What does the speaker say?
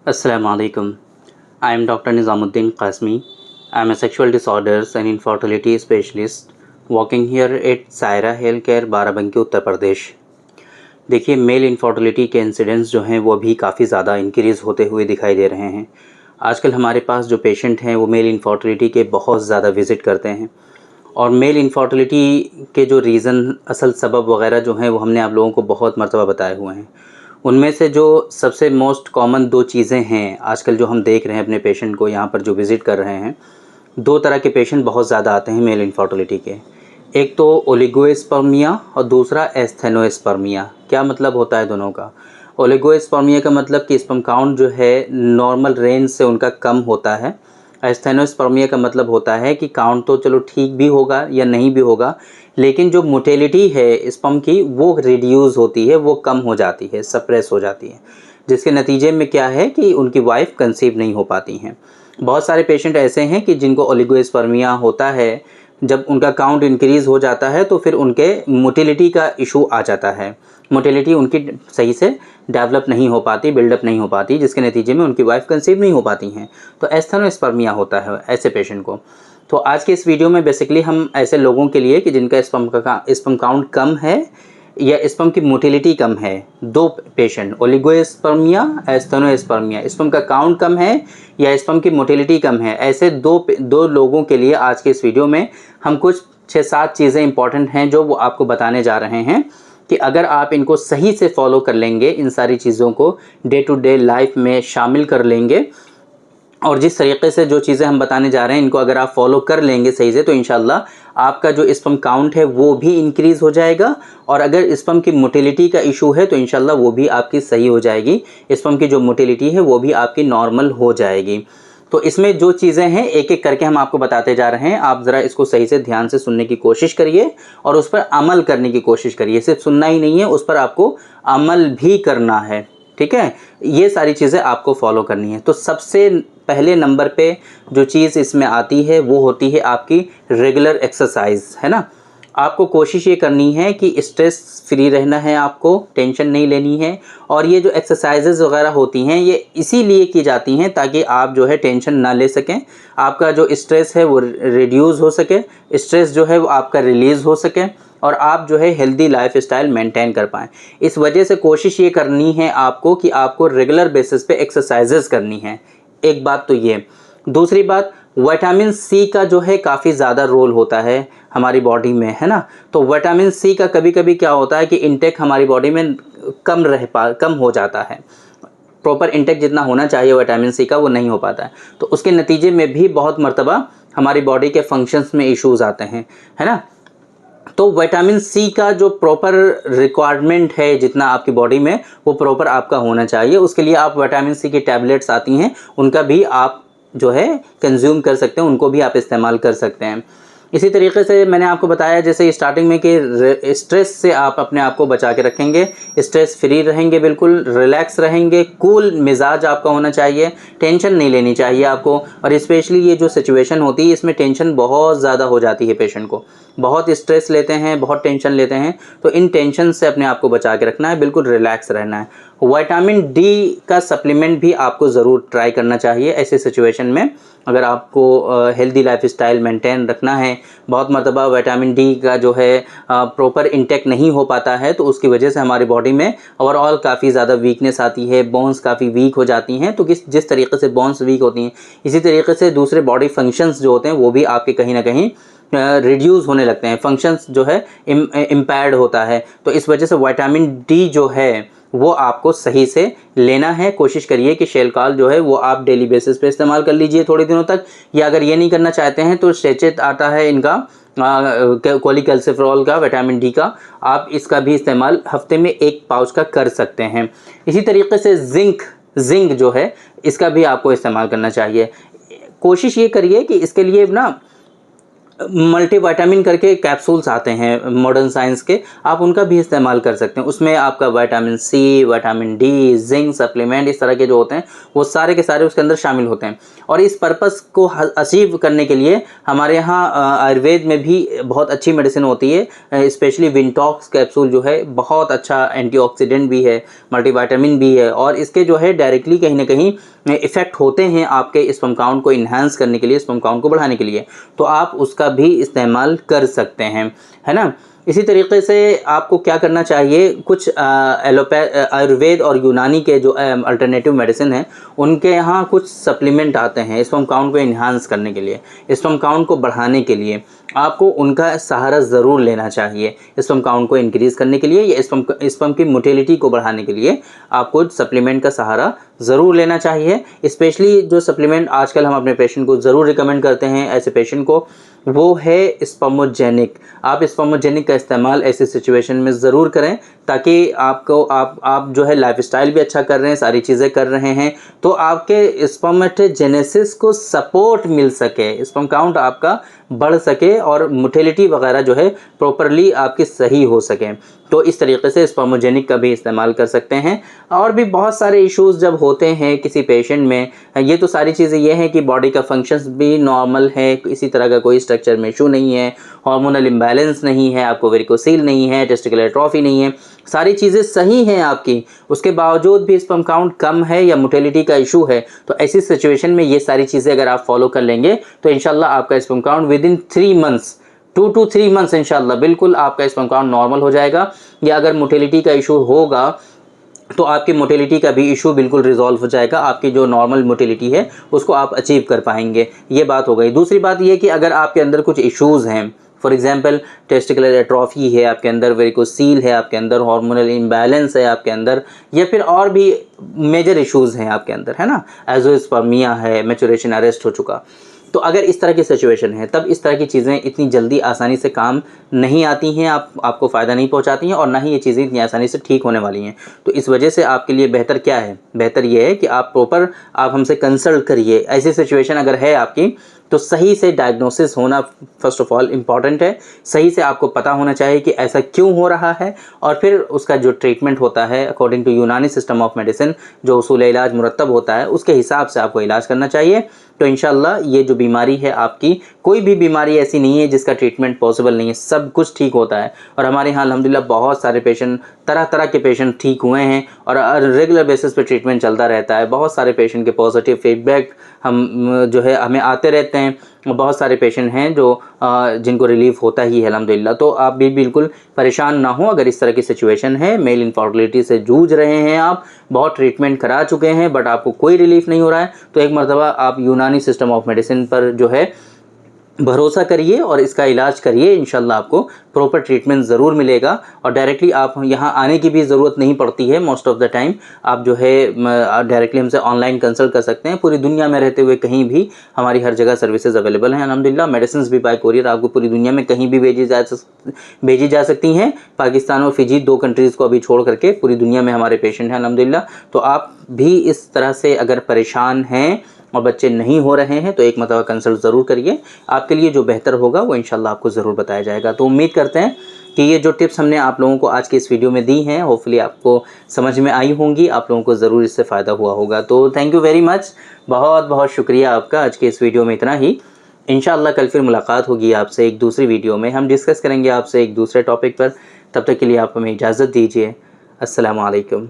Assalamu alaikum. I am Dr. Nizamuddin Qasmi. I am a sexual disorders and infertility specialist working here at Saira Healthcare Barabanki Uttar Pradesh. देखिए, male infertility के incidents जो हैं वो भी काफ़ी ज़्यादा इंक्रीज़ होते हुए दिखाई दे रहे हैं। आजकल हमारे पास जो पेशेंट हैं वो मेल इनफर्टिलिटी के बहुत ज़्यादा विज़िट करते हैं और मेल इनफर्टिलिटी के जो रीज़न असल सबब वगैरह जो हैं वो हमने आप लोगों को बहुत मर्तबा बताए हुए हैं। उनमें से जो सबसे मोस्ट कॉमन 2 चीज़ें हैं आजकल जो हम देख रहे हैं अपने पेशेंट को यहाँ पर जो विज़िट कर रहे हैं, 2 तरह के पेशेंट बहुत ज़्यादा आते हैं मेल इनफर्टिलिटी के। एक तो ओलिगोस्पर्मिया और दूसरा एस्थेनोस्पर्मिया। क्या मतलब होता है दोनों का? ओलिगोस्पर्मिया का मतलब कि स्पर्म काउंट जो है नॉर्मल रेंज से उनका कम होता है। एस्थेनोस्पर्मिया का मतलब होता है कि काउंट तो चलो ठीक भी होगा या नहीं भी होगा, लेकिन जो मोटेलिटी है स्पर्म की वो रिड्यूस होती है, वो कम हो जाती है, सप्रेस हो जाती है, जिसके नतीजे में क्या है कि उनकी वाइफ कंसीव नहीं हो पाती हैं। बहुत सारे पेशेंट ऐसे हैं कि जिनको ओलिगोस्पर्मिया होता है, जब उनका काउंट इंक्रीज़ हो जाता है तो फिर उनके मोटिलिटी का इशू आ जाता है। मोटिलिटी उनकी सही से डेवलप नहीं हो पाती, बिल्डअप नहीं हो पाती, जिसके नतीजे में उनकी वाइफ कंसीव नहीं हो पाती हैं। तो एस्थेनोस्पर्मिया होता है ऐसे पेशेंट को। तो आज के इस वीडियो में बेसिकली हम ऐसे लोगों के लिए कि जिनका स्पर्म काउंट कम है या स्पर्म की मोटिलिटी कम है, 2 पेशेंट ओलिगोस्पर्मिया, एस्थेनोस्पर्मिया, स्पर्म का काउंट कम है या स्पर्म की मोटिलिटी कम है, ऐसे दो लोगों के लिए आज के इस वीडियो में हम कुछ 6-7 चीज़ें इंपॉर्टेंट हैं जो वो आपको बताने जा रहे हैं कि अगर आप इनको सही से फॉलो कर लेंगे, इन सारी चीज़ों को डे टू डे लाइफ में शामिल कर लेंगे और जिस तरीके से जो चीज़ें हम बताने जा रहे हैं इनको अगर आप फॉलो कर लेंगे सही से, तो इंशाल्लाह आपका जो स्पर्म काउंट है वो भी इंक्रीज़ हो जाएगा और अगर स्पर्म की मोटिलिटी का इशू है तो इंशाल्लाह वो भी आपकी सही हो जाएगी। स्पर्म की जो मोटिलिटी है वो भी आपकी नॉर्मल हो जाएगी। तो इसमें जो चीज़ें हैं एक-एक करके हम आपको बताते जा रहे हैं। आप ज़रा इसको सही से ध्यान से सुनने की कोशिश करिए और उस पर अमल करने की कोशिश करिए। सिर्फ सुनना ही नहीं है, उस पर आपको अमल भी करना है, ठीक है? ये सारी चीज़ें आपको फॉलो करनी है। तो सबसे पहले नंबर पे जो चीज़ इसमें आती है वो होती है आपकी रेगुलर एक्सरसाइज, है ना? आपको कोशिश ये करनी है कि स्ट्रेस फ्री रहना है, आपको टेंशन नहीं लेनी है और ये जो एक्सरसाइजेज वगैरह होती हैं ये इसीलिए की जाती हैं ताकि आप जो है टेंशन ना ले सकें, आपका जो स्ट्रेस है वो रिड्यूस हो सके, स्ट्रेस जो है वो आपका रिलीज़ हो सके और आप जो है हेल्दी लाइफस्टाइल मेंटेन कर पाएँ। इस वजह से कोशिश ये करनी है आपको कि आपको रेगुलर बेसिस पे एक्सरसाइजेज करनी है। एक बात तो ये। दूसरी बात, विटामिन सी का जो है काफ़ी ज़्यादा रोल होता है हमारी बॉडी में, है ना? तो विटामिन सी का कभी-कभी क्या होता है कि इंटेक हमारी बॉडी में कम हो जाता है। प्रॉपर इंटेक जितना होना चाहिए विटामिन सी का वो नहीं हो पाता है। तो उसके नतीजे में भी बहुत मर्तबा हमारी बॉडी के फंक्शंस में इश्यूज़ आते हैं, है ना? तो विटामिन सी का जो प्रॉपर रिक्वायरमेंट है जितना आपकी बॉडी में वो प्रॉपर आपका होना चाहिए। उसके लिए आप विटामिन सी की टैबलेट्स आती हैं, उनका भी आप जो है कंज्यूम कर सकते हैं, उनको भी आप इस्तेमाल कर सकते हैं। इसी तरीके से मैंने आपको बताया जैसे स्टार्टिंग में कि स्ट्रेस से आप अपने आप को बचा के रखेंगे, स्ट्रेस फ्री रहेंगे, बिल्कुल रिलैक्स रहेंगे, कूल मिजाज आपका होना चाहिए, टेंशन नहीं लेनी चाहिए आपको। और स्पेशली ये जो सिचुएशन होती है इसमें टेंशन बहुत ज़्यादा हो जाती है पेशेंट को, बहुत स्ट्रेस लेते हैं, बहुत टेंशन लेते हैं, तो इन टेंशन से अपने आप को बचा के रखना है, बिल्कुल रिलैक्स रहना है। विटामिन डी का सप्लीमेंट भी आपको ज़रूर ट्राई करना चाहिए ऐसे सिचुएशन में। अगर आपको हेल्दी लाइफस्टाइल मेंटेन रखना है, बहुत मर्तबा विटामिन डी का जो है प्रॉपर इंटेक नहीं हो पाता है तो उसकी वजह से हमारी बॉडी में ओवरऑल काफ़ी ज़्यादा वीकनेस आती है, बोन्स काफ़ी वीक हो जाती हैं। तो जिस तरीके से बोन्स वीक होती हैं इसी तरीके से दूसरे बॉडी फंक्शंस जो होते हैं वो भी आपके कहीं ना कहीं रिड्यूस होने लगते हैं, फंक्शंस जो है इम्पेयर्ड होता है। तो इस वजह से विटामिन डी जो है वो आपको सही से लेना है। कोशिश करिए कि शेलकाल जो है वो आप डेली बेसिस पे इस्तेमाल कर लीजिए थोड़े दिनों तक, या अगर ये नहीं करना चाहते हैं तो स्ट्रेचेट आता है इनका कोलिकैल्सिफेरॉल का, विटामिन डी का, आप इसका भी इस्तेमाल हफ्ते में 1 पाउच का कर सकते हैं। इसी तरीके से जिंक जो है इसका भी आपको इस्तेमाल करना चाहिए। कोशिश ये करिए कि इसके लिए ना मल्टीविटामिन करके कैप्सूल्स आते हैं मॉडर्न साइंस के, आप उनका भी इस्तेमाल कर सकते हैं। उसमें आपका vitamin C, vitamin D, zinc supplement इस तरह के जो होते हैं वो सारे के सारे उसके अंदर शामिल होते हैं। और इस पर्पस को अचीव करने के लिए हमारे यहाँ आयुर्वेद में भी बहुत अच्छी मेडिसिन होती है, स्पेशली विंटॉक्स कैप्सूल जो है बहुत अच्छा एंटीऑक्सीडेंट भी है, मल्टीविटामिन भी है, और इसके जो है डायरेक्टली कहीं ना कहीं इफ़ेक्ट होते हैं आपके स्पर्म काउंट को इन्हांस करने के लिए, स्पर्म काउंट को बढ़ाने के लिए, तो आप उसका भी इस्तेमाल कर सकते हैं, है ना। इसी तरीके से आपको क्या करना चाहिए, कुछ आयुर्वेद और यूनानी के जो अल्टरनेटिव मेडिसिन हैं उनके यहाँ कुछ सप्लीमेंट आते हैं स्पर्म काउंट को इन्हांस करने के लिए, स्पर्म काउंट को बढ़ाने के लिए। आपको उनका सहारा ज़रूर लेना चाहिए स्पर्म काउंट को इंक्रीज़ करने के लिए, या स्पर्म की मोटिलिटी को बढ़ाने के लिए आपको सप्लीमेंट का सहारा ज़रूर लेना चाहिए। स्पेशली जो सप्लीमेंट आजकल हम अपने पेशेंट को ज़रूर रिकमेंड करते हैं ऐसे पेशेंट को, वो है स्पर्मोजेनिक। आप स्पर्मोजेनिक का इस्तेमाल ऐसी सिचुएशन में ज़रूर करें, ताकि आपको आप जो है लाइफस्टाइल भी अच्छा कर रहे हैं, सारी चीज़ें कर रहे हैं, तो आपके स्पर्मेटोजेनेसिस को सपोर्ट मिल सके, स्पर्म काउंट आपका बढ़ सके और मोटिलिटी वगैरह जो है प्रॉपरली आपकी सही हो सके। तो इस तरीके से स्पर्मोजेनिक का भी इस्तेमाल कर सकते हैं। और भी बहुत सारे इश्यूज़ जब होते हैं किसी पेशेंट में, ये तो सारी चीज़ें ये हैं कि बॉडी का फंक्शंस भी नॉर्मल है, इसी तरह का कोई स्ट्रक्चर में इशू नहीं है, हार्मोनल इम्बैलेंस नहीं है, आपको वेरिकोसील नहीं है, टेस्टिकुलर एट्रोफी नहीं है, सारी चीज़ें सही हैं आपकी, उसके बावजूद भी स्पर्म काउंट कम है या मोटिलिटी का इशू है, तो ऐसी सिचुएशन में ये सारी चीज़ें अगर आप फॉलो कर लेंगे तो इंशाल्लाह आपका sperm count with in 3 months 2 to 3 months इंशाल्लाह बिल्कुल आपका स्पर्म काउंट नॉर्मल हो जाएगा। या अगर मोटिलिटी का इशू होगा तो आपकी मोटिलिटी का भी इशू बिल्कुल रिजॉल्व हो जाएगा, आपकी जो नॉर्मल मोटिलिटी है उसको आप अचीव कर पाएंगे। ये बात हो गई। दूसरी बात ये कि अगर आपके अंदर कुछ इश्यूज़ हैं, फॉर एग्जांपल टेस्टिकुलर एट्रोफी है आपके अंदर, वेरिकोसील है आपके अंदर, हार्मोनल इम्बैलेंस है आपके अंदर, या फिर और भी मेजर इश्यूज़ हैं आपके अंदर, है ना, एज़ोस्पर्मिया है, मैच्योरेशन अरेस्ट हो चुका, तो अगर इस तरह की सिचुएशन है तब इस तरह की चीज़ें इतनी जल्दी आसानी से काम नहीं आती हैं, आपको फ़ायदा नहीं पहुंचाती हैं, और ना ही ये चीज़ें इतनी आसानी से ठीक होने वाली हैं। तो इस वजह से आपके लिए बेहतर क्या है, बेहतर ये है कि आप हमसे कंसल्ट करिए। ऐसी सिचुएशन अगर है आपकी तो सही से डायग्नोसिस होना फर्स्ट ऑफ ऑल इम्पॉर्टेंट है। सही से आपको पता होना चाहिए कि ऐसा क्यों हो रहा है, और फिर उसका जो ट्रीटमेंट होता है अकॉर्डिंग टू यूनानी सिस्टम ऑफ मेडिसिन, जो उसूल इलाज मुरतब होता है उसके हिसाब से आपको इलाज करना चाहिए। तो इंशाल्लाह ये जो बीमारी है आपकी, कोई भी बीमारी ऐसी नहीं है जिसका ट्रीटमेंट पॉसिबल नहीं है, सब कुछ ठीक होता है। और हमारे यहाँ अल्हम्दुलिल्लाह बहुत सारे पेशेंट, तरह तरह के पेशेंट ठीक हुए हैं, और रेगुलर बेसिस पे ट्रीटमेंट चलता रहता है। बहुत सारे पेशेंट के पॉजिटिव फीडबैक हमें आते रहते हैं। बहुत सारे पेशेंट हैं जो जिनको रिलीफ होता ही है अल्हम्दुलिल्लाह। तो आप भी बिल्कुल परेशान ना हो अगर इस तरह की सिचुएशन है, मेल इनफर्टिलिटी से जूझ रहे हैं आप, बहुत ट्रीटमेंट करा चुके हैं बट आपको कोई रिलीफ नहीं हो रहा है, तो एक मरतबा आप यूनानी सिस्टम ऑफ मेडिसिन पर जो है भरोसा करिए और इसका इलाज करिए। इंशाल्लाह आपको प्रॉपर ट्रीटमेंट ज़रूर मिलेगा, और डायरेक्टली आप यहाँ आने की भी ज़रूरत नहीं पड़ती है। मोस्ट ऑफ़ द टाइम आप जो है डायरेक्टली हमसे ऑनलाइन कंसल्ट कर सकते हैं। पूरी दुनिया में रहते हुए कहीं भी हमारी हर जगह सर्विसेज अवेलेबल हैं अल्हम्दुलिल्लाह। मेडिसिन भी बाय कोरियर आपको पूरी दुनिया में कहीं भी भेजी जा सकती हैं। पाकिस्तान और फिजी 2 कंट्रीज़ को अभी छोड़ करके पूरी दुनिया में हमारे पेशेंट हैं अल्हम्दुलिल्लाह। तो आप भी इस तरह से अगर परेशान हैं और बच्चे नहीं हो रहे हैं तो एक मरतबा कंसल्ट ज़रूर करिए, आपके लिए जो बेहतर होगा वो इंशाल्लाह आपको ज़रूर बताया जाएगा। तो उम्मीद करते हैं कि ये जो टिप्स हमने आप लोगों को आज की इस वीडियो में दी हैं, होपफुली आपको समझ में आई होंगी, आप लोगों को ज़रूर इससे फ़ायदा हुआ होगा। तो थैंक यू वेरी मच, बहुत बहुत शुक्रिया आपका। आज के इस वीडियो में इतना ही। इंशाल्लाह कल फिर मुलाकात होगी आपसे एक दूसरी वीडियो में, हम डिस्कस करेंगे आपसे एक दूसरे टॉपिक पर। तब तक के लिए आप हमें इजाज़त दीजिए। अस्सलामु अलैकुम।